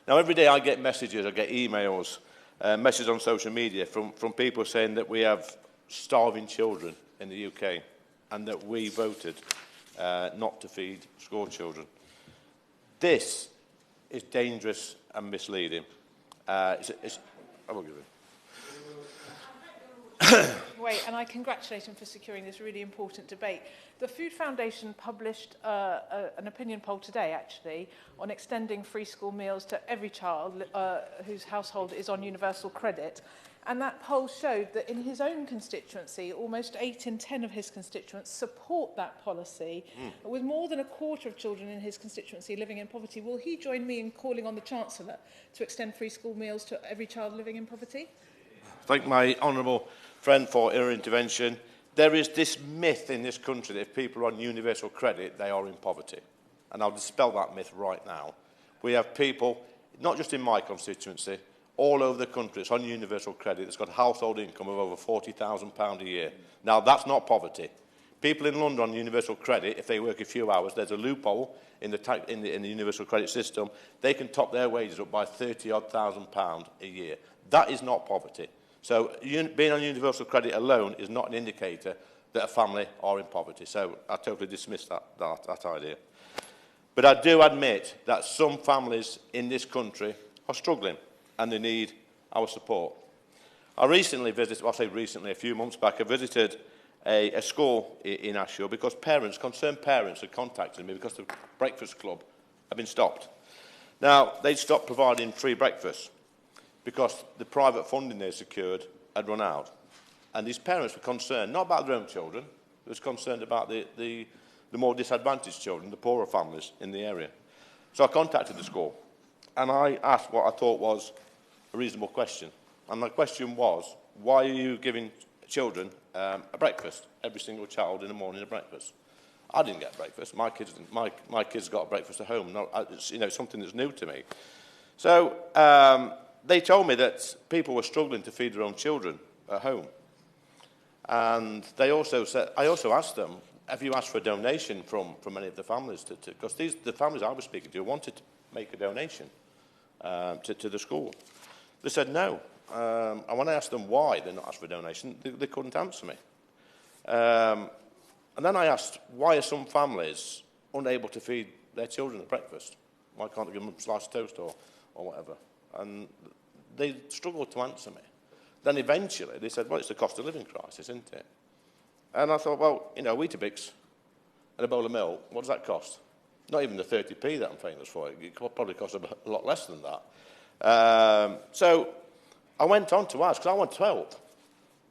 Now, every day I get messages, I get emails, messages on social media from people saying that we have starving children in the UK and that we voted not to feed school children. This is dangerous and misleading. I won't give it. Wait, and I congratulate him for securing this really important debate. The Food Foundation published an opinion poll today, actually, on extending free school meals to every child whose household is on universal credit. And that poll showed that in his own constituency, almost 8 in 10 of his constituents support that policy, with more than a quarter of children in his constituency living in poverty. Will he join me in calling on the Chancellor to extend free school meals to every child living in poverty? Thank my honourable friend for her intervention. There is this myth in this country that if people are on universal credit, they are in poverty. And I'll dispel that myth right now. We have people, not just in my constituency, all over the country that's on universal credit that's got a household income of over £40,000 a year. Now, that's not poverty. People in London on universal credit, if they work a few hours, there's a loophole in the universal credit system. They can top their wages up by £30,000 a year. That is not poverty. So being on universal credit alone is not an indicator that a family are in poverty. So I totally dismiss that idea. But I do admit that some families in this country are struggling and they need our support. I recently visited, well, I say recently, a few months back, I visited a school in Ashfield because concerned parents had contacted me because the breakfast club had been stopped. Now, they'd stopped providing free breakfast because the private funding they secured had run out. And these parents were concerned, not about their own children, they were concerned about the more disadvantaged children, the poorer families in the area. So I contacted the school, and I asked what I thought was a reasonable question. And my question was, why are you giving children a breakfast, every single child in the morning a breakfast? I didn't get breakfast. My kids didn't. My kids got a breakfast at home. It's something that's new to me. So they told me that people were struggling to feed their own children at home. And they also said, I also asked them, have you asked for a donation from any of the families? Because the families I was speaking to wanted to make a donation to the school. They said no. And when I asked them why they not asked for a donation, they couldn't answer me. And then I asked, why are some families unable to feed their children at breakfast? Why can't they give them a slice of toast or whatever? And they struggled to answer me. Then eventually they said, well, it's the cost of living crisis, isn't it? And I thought, well, Weetabix and a bowl of milk, what does that cost? Not even the 30p that I'm famous for. It probably costs a lot less than that. So I went on to ask, because I want to help.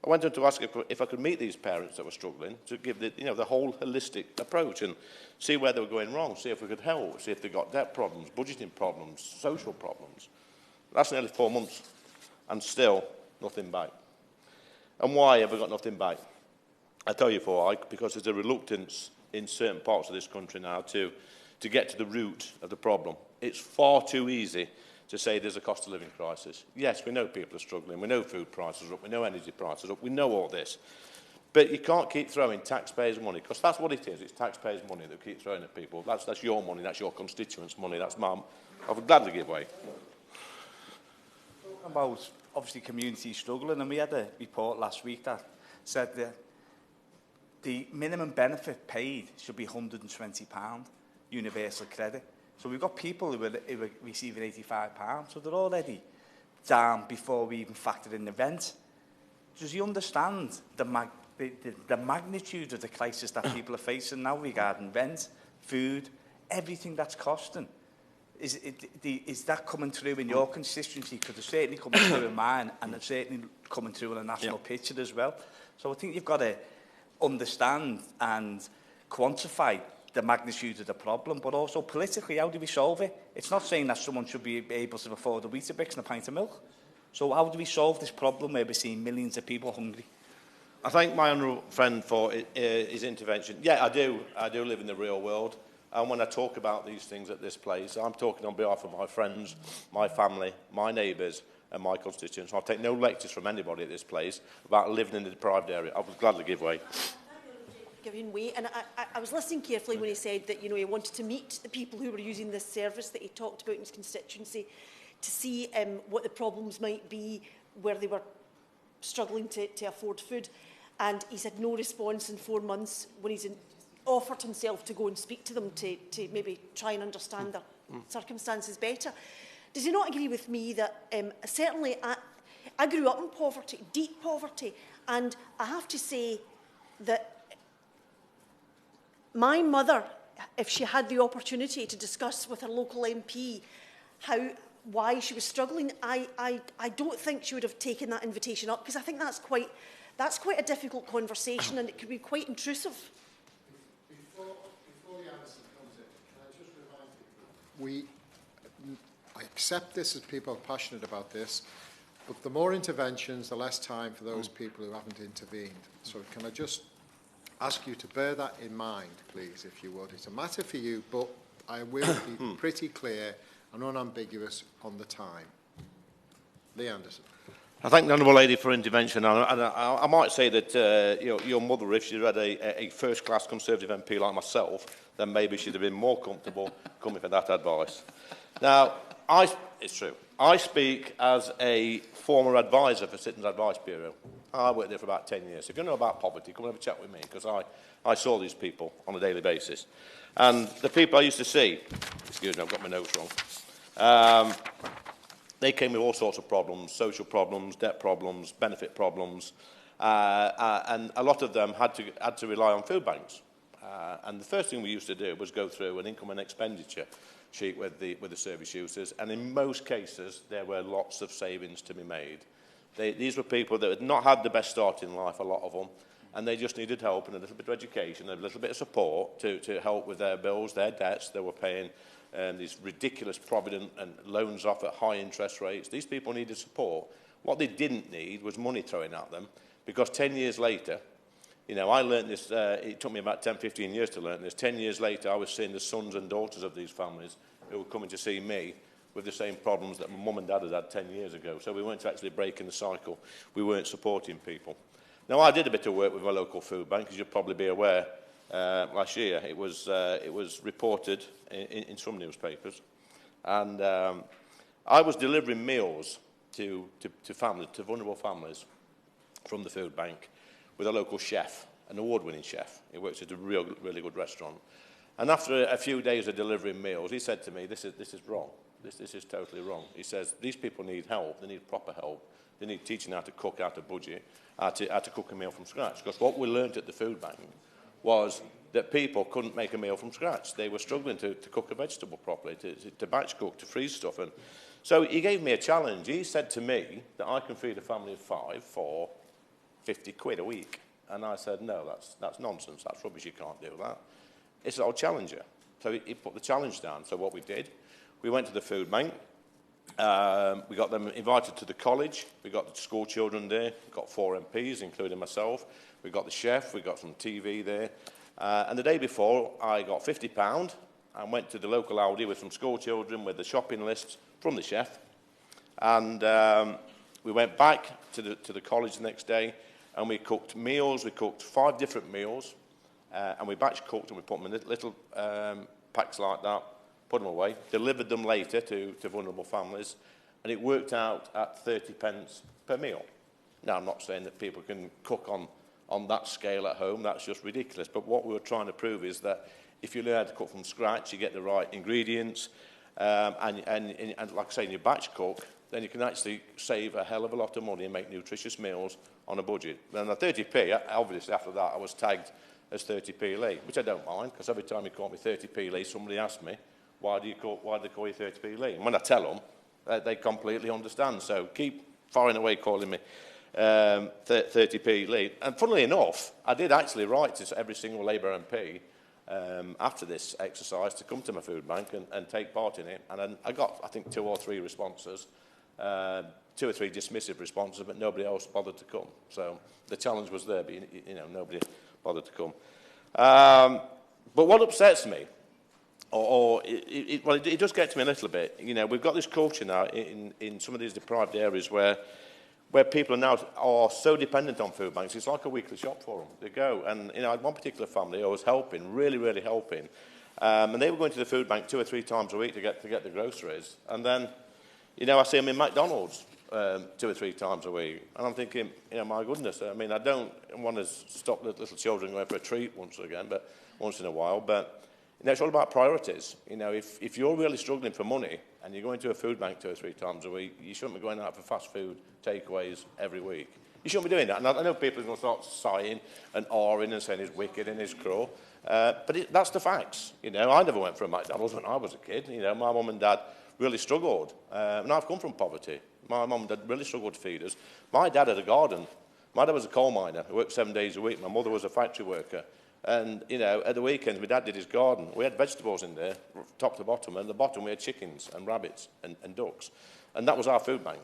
I went on to ask if I could meet these parents that were struggling to give the whole holistic approach and see where they were going wrong, see if we could help, see if they got debt problems, budgeting problems, social problems. That's nearly 4 months, and still nothing back. And why have we got nothing back? I tell you because there's a reluctance in certain parts of this country now to get to the root of the problem. It's far too easy to say there's a cost of living crisis. Yes, we know people are struggling, we know food prices are up, we know energy prices are up, we know all this. But you can't keep throwing taxpayers' money, because that's what it is, it's taxpayers' money that keep throwing at people. That's your money, that's your constituents' money, that's mine. I would gladly give way. Talking about, obviously, communities struggling, and we had a report last week that said that the minimum benefit paid should be £120, universal credit. So we've got people who are receiving £85, so they're already down before we even factor in the rent. Does he understand the magnitude of the crisis that people are facing now regarding rent, food, everything that's costing? Is that coming through in your constituency? Because it's certainly coming through in mine, and it's certainly coming through in a national picture as well. So I think you've got to understand and quantify the magnitude of the problem, but also politically, how do we solve it? It's not saying that someone should be able to afford a Weetabix and a pint of milk. So how do we solve this problem where we're seeing millions of people hungry? I thank my honourable friend for his intervention. Yeah, I do live in the real world. And when I talk about these things at this place, I'm talking on behalf of my friends, my family, my neighbours and my constituents. I'll take no lectures from anybody at this place about living in the deprived area. I would gladly give way. Giving way, and I was listening carefully when he said that he wanted to meet the people who were using this service that he talked about in his constituency. to see what the problems might be where they were struggling to afford food. And he's had no response in 4 months when he's offered himself to go and speak to them to maybe try and understand their circumstances better. Does he not agree with me that certainly I grew up in poverty, deep poverty, and I have to say that my mother, if she had the opportunity to discuss with her local MP why she was struggling, I don't think she would have taken that invitation up, because I think that's quite a difficult conversation and it could be quite intrusive. Before the answer comes in, can I just remind people, I accept this as people are passionate about this, but the more interventions, the less time for those people who haven't intervened. So can I just ask you to bear that in mind, please, if you would. It's a matter for you, but I will be pretty clear and unambiguous on the time. Lee Anderson. I thank the Honourable Lady for intervention. And I might say that your mother, if she'd had a first-class Conservative MP like myself, then maybe she'd have been more comfortable coming for that advice. Now, it's true. I speak as a former advisor for Citizens Advice Bureau. I worked there for about 10 years. If you know about poverty, come and have a chat with me, because I saw these people on a daily basis. And the people I used to see, excuse me, I've got my notes wrong, they came with all sorts of problems, social problems, debt problems, benefit problems, and a lot of them had to rely on food banks. And the first thing we used to do was go through an income and expenditure sheet with the service users, and in most cases there were lots of savings to be made. These were people that had not had the best start in life, a lot of them, and they just needed help and a little bit of education, a little bit of support to help with their bills, their debts. They were paying these ridiculous provident and loans off at high interest rates. These people needed support. What they didn't need was money thrown at them, because 10 years later, I learned this, it took me about 10, 15 years to learn this. 10 years later, I was seeing the sons and daughters of these families who were coming to see me with the same problems that my mum and dad had 10 years ago. So we weren't actually breaking the cycle. We weren't supporting people. Now, I did a bit of work with my local food bank, as you'll probably be aware. Last year, it was reported in some newspapers. And I was delivering meals to families, to vulnerable families from the food bank, with a local chef, an award-winning chef. He works at a really good restaurant. And after a few days of delivering meals, he said to me, this is wrong. This is totally wrong. He says, these people need help. They need proper help. They need teaching how to cook, how to budget, how to cook a meal from scratch. Because what we learned at the food bank was that people couldn't make a meal from scratch. They were struggling to cook a vegetable properly, to batch cook, to freeze stuff. And so he gave me a challenge. He said to me that I can feed a family of 5 for 50 quid a week. And I said, no, that's nonsense. That's rubbish. You can't do that. He said, I'll challenge you. So he put the challenge down. So what we did, we went to the food bank. We got them invited to the college. We got the school children there. We got 4 MPs, including myself. We got the chef. We got some TV there. And the day before, I got £50 and went to the local Aldi with some school children with the shopping lists from the chef. And we went back to the college the next day, and we cooked meals. We cooked 5 different meals, and we batch cooked, and we put them in little packs like that, put them away, delivered them later to vulnerable families, and it worked out at 30 pence per meal. Now, I'm not saying that people can cook on that scale at home. That's just ridiculous. But what we were trying to prove is that if you learn how to cook from scratch, you get the right ingredients, and like I say, in your batch cook, then you can actually save a hell of a lot of money and make nutritious meals on a budget. And the 30p, obviously after that, I was tagged as 30p Lee, which I don't mind, because every time you call me 30p Lee, somebody asks me, why do they call you 30p Lee? And when I tell them, they completely understand. So keep firing away calling me 30p Lee. And funnily enough, I did actually write to every single Labour MP after this exercise to come to my food bank and take part in it. And I got, I think, 2 or 3 responses, 2 or 3 dismissive responses, but nobody else bothered to come. So the challenge was there, but nobody bothered to come. But what upsets me, it does get to me a little bit. We've got this culture now in some of these deprived areas where people are so dependent on food banks. It's like a weekly shop for them. They go, and I had one particular family I was helping, really helping, and they were going to the food bank 2 or 3 times a week to get the groceries, and then You know, I see them in McDonald's 2 or 3 times a week, and I'm thinking, you know, my goodness, I mean, I don't want to stop the little children going for a treat once in a while, but, you know, it's all about priorities. You know, if you're really struggling for money and you're going to a food bank 2 or 3 times a week, you shouldn't be going out for fast food takeaways every week. You shouldn't be doing that. And I know people are going to start sighing and awing and saying it's wicked and it's cruel, but that's the facts. You know, I never went for a McDonald's when I was a kid. You know, my mum and dad really struggled, and I've come from poverty. My mum and dad really struggled to feed us. My dad had a garden. My dad was a coal miner who worked 7 days a week. My mother was a factory worker. And, you know, at the weekends, my dad did his garden. We had vegetables in there, top to bottom, and at the bottom we had chickens and rabbits and ducks. And that was our food bank.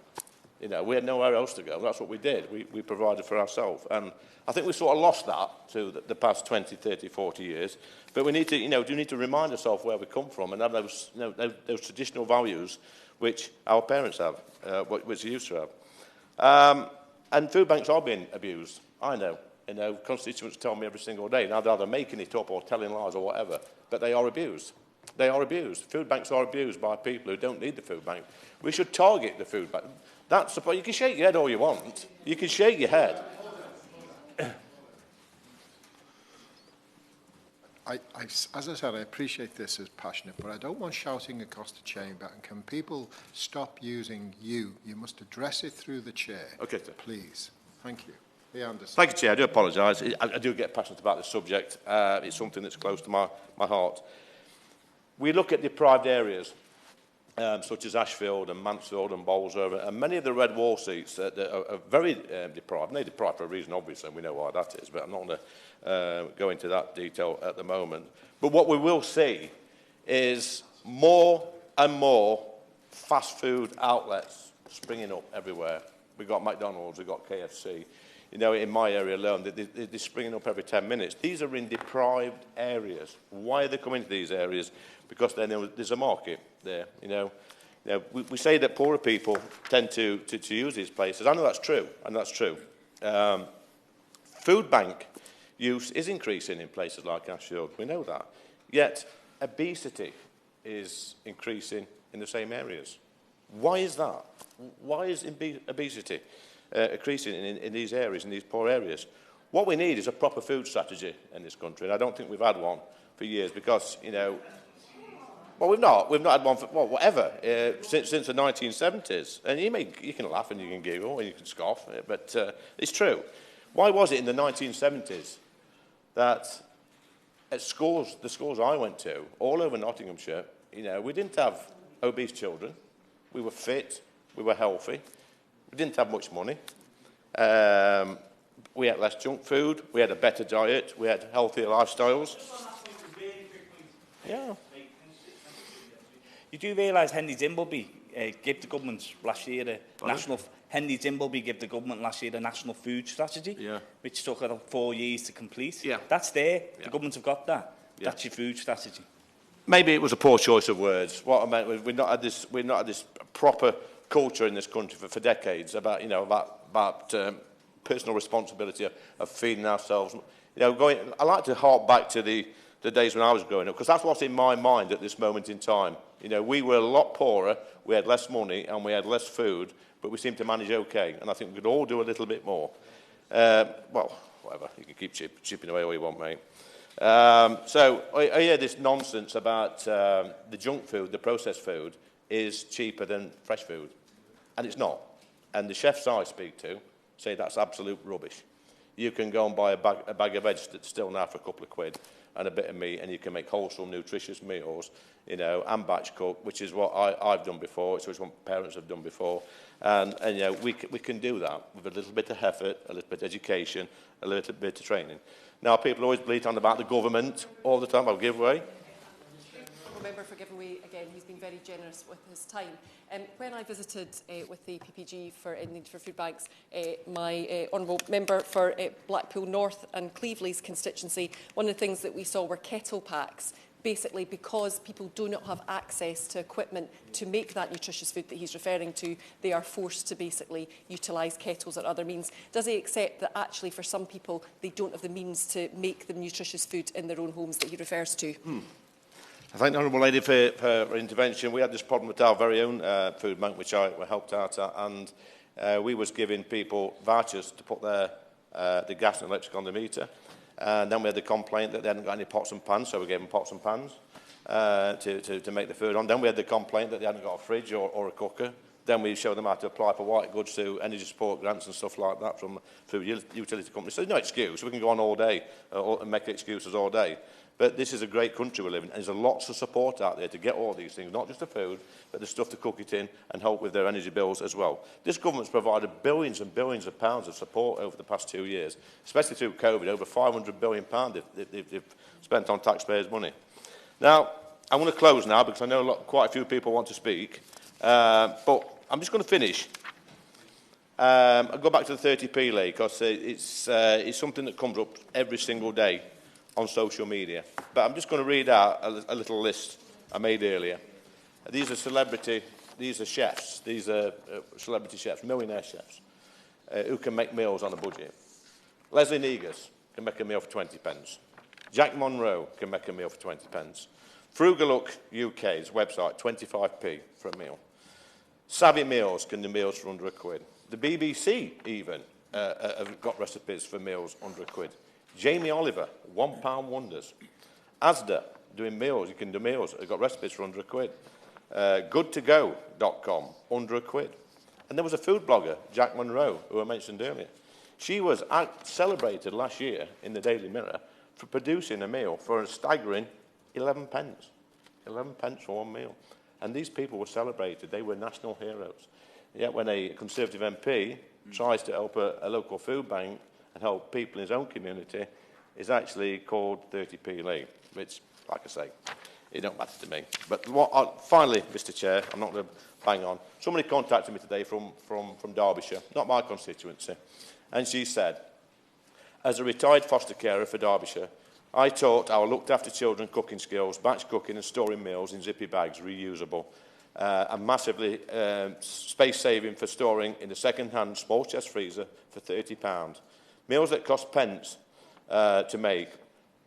You know, we had nowhere else to go. That's what we did. We provided for ourselves. And I think we sort of lost that to the past 20, 30, 40 years. But we need to, you know, do need to remind ourselves where we come from and have those, you know, those traditional values which our parents have, which they used to have. And food banks are being abused. I know. You know, constituents tell me every single day. Now, they're either making it up or telling lies or whatever, but they are abused. They are abused. Food banks are abused by people who don't need the food bank. We should target the food bank. That's the point. You can shake your head all you want. You can shake your head. As I said, I appreciate this as passionate, but I don't want shouting across the chamber. And can people stop using you? You must address it through the chair. Okay, sir. Please. Thank you. Lee Anderson. Thank you, Chair. I do apologise. I do get passionate about this subject. It's something that's close to my heart. We look at deprived areas, such as Ashfield and Mansfield and Bolsover, and many of the red wall seats that are very deprived. And they're deprived for a reason, obviously, and we know why that is, but I'm not going to go into that detail at the moment. But what we will see is more and more fast food outlets springing up everywhere. We've got McDonald's, we've got KFC. You know, in my area alone, they're springing up every 10 minutes. These are in deprived areas. Why are they coming to these areas? Because they know there's a market there. You know, we say that poorer people tend to use these places. I know that's true, and that's true. Food bank use is increasing in places like Ashfield. We know that. Yet, obesity is increasing in the same areas. Why is that? Why is obesity increasing in these areas, in these poor areas? What we need is a proper food strategy in this country, and I don't think we've had one for years because, you know, well, we've not had one for, well, whatever, since the 1970s. And you can laugh and you can giggle and you can scoff, but it's true. Why was it in the 1970s that at schools, the schools I went to, all over Nottinghamshire, you know, we didn't have obese children. We were fit, we were healthy. We didn't have much money. We had less junk food. We had a better diet. We had healthier lifestyles. Yeah. You do realise Henry Dimbleby gave the government last year a national... Henry Dimbleby gave the government last year a national food strategy, which took 4 years to complete. Yeah. That's there. The government have got that. Yeah. That's your food strategy. Maybe it was a poor choice of words. What I meant was we've not had this proper culture in this country for decades about, you know, about personal responsibility of feeding ourselves. You know, I like to hark back to the days when I was growing up, because that's what's in my mind at this moment in time. You know, we were a lot poorer, we had less money, and we had less food, but we seemed to manage okay. And I think we could all do a little bit more. Well, whatever. You can keep chipping away all you want, mate. So I hear this nonsense about the junk food, the processed food, is cheaper than fresh food. And it's not. And the chefs I speak to say that's absolute rubbish. You can go and buy a bag of veg that's still now for a couple of quid and a bit of meat, and you can make wholesome, nutritious meals, you know, and batch cook, which is what I've done before, which is what parents have done before. And you know, we can do that with a little bit of effort, a little bit of education, a little bit of training. Now, people always bleat on about the government all the time. I'll give way. Member for giving way again. He's been very generous with his time. When I visited with the PPG for Need for Food Banks, my honourable member for Blackpool North and Cleveley's constituency, one of the things that we saw were kettle packs. Basically, because people do not have access to equipment to make that nutritious food that he's referring to, they are forced to basically utilise kettles or other means. Does he accept that actually for some people they don't have the means to make the nutritious food in their own homes that he refers to? I thank the Honourable Lady for her intervention. We had this problem with our very own food bank, which I helped out at, and we was giving people vouchers to put their the gas and electric on the meter. And then we had the complaint that they hadn't got any pots and pans, so we gave them pots and pans to make the food on. Then we had the complaint that they hadn't got a fridge or a cooker. Then we showed them how to apply for white goods to energy support grants and stuff like that from utility companies. So there's no excuse. We can go on all day and make excuses all day. But this is a great country we live in, and there's lots of support out there to get all these things, not just the food, but the stuff to cook it in and help with their energy bills as well. This government's provided billions and billions of pounds of support over the past 2 years, especially through COVID, over £500 billion they've spent on taxpayers' money. Now, I'm going to close now because I know quite a few people want to speak, but I'm just going to finish. I'll go back to the 30p, Lee, because it's something that comes up every single day on social media. But I'm just going to read out a little list I made earlier. These are chefs, these are celebrity chefs, millionaire chefs, who can make meals on a budget. Leslie Negus can make a meal for 20 pence. Jack Monroe can make a meal for 20 pence. Frugalook UK's website, 25p for a meal. Savvy Meals can do meals for under £1. The BBC even have got recipes for meals under £1. Jamie Oliver, £1 wonders. Asda, doing meals, you can do meals, they've got recipes for under £1. Goodtogo.com, under £1. And there was a food blogger, Jack Monroe, who I mentioned earlier. She was celebrated last year in the Daily Mirror for producing a meal for a staggering 11 pence. 11 pence for one meal. And these people were celebrated. They were national heroes. Yet when a Conservative MP tries to help a local food bank and help people in his own community, is actually called 30p Lee, which, like I say, it don't matter to me. But finally, Mr. Chair, I'm not going to bang on. Somebody contacted me today from Derbyshire, not my constituency, and she said, as a retired foster carer for Derbyshire, I taught our looked after children cooking skills, batch cooking and storing meals in zippy bags, reusable, and massively space saving for storing in a second-hand small chest freezer for £30. Meals that cost pence to make,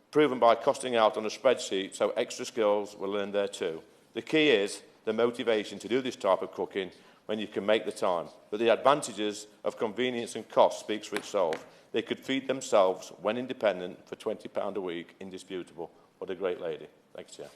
proven by costing out on a spreadsheet, so extra skills were learned there too. The key is the motivation to do this type of cooking when you can make the time. But the advantages of convenience and cost speaks for itself. They could feed themselves when independent for £20 a week, indisputable. What a great lady. Thanks, Chair.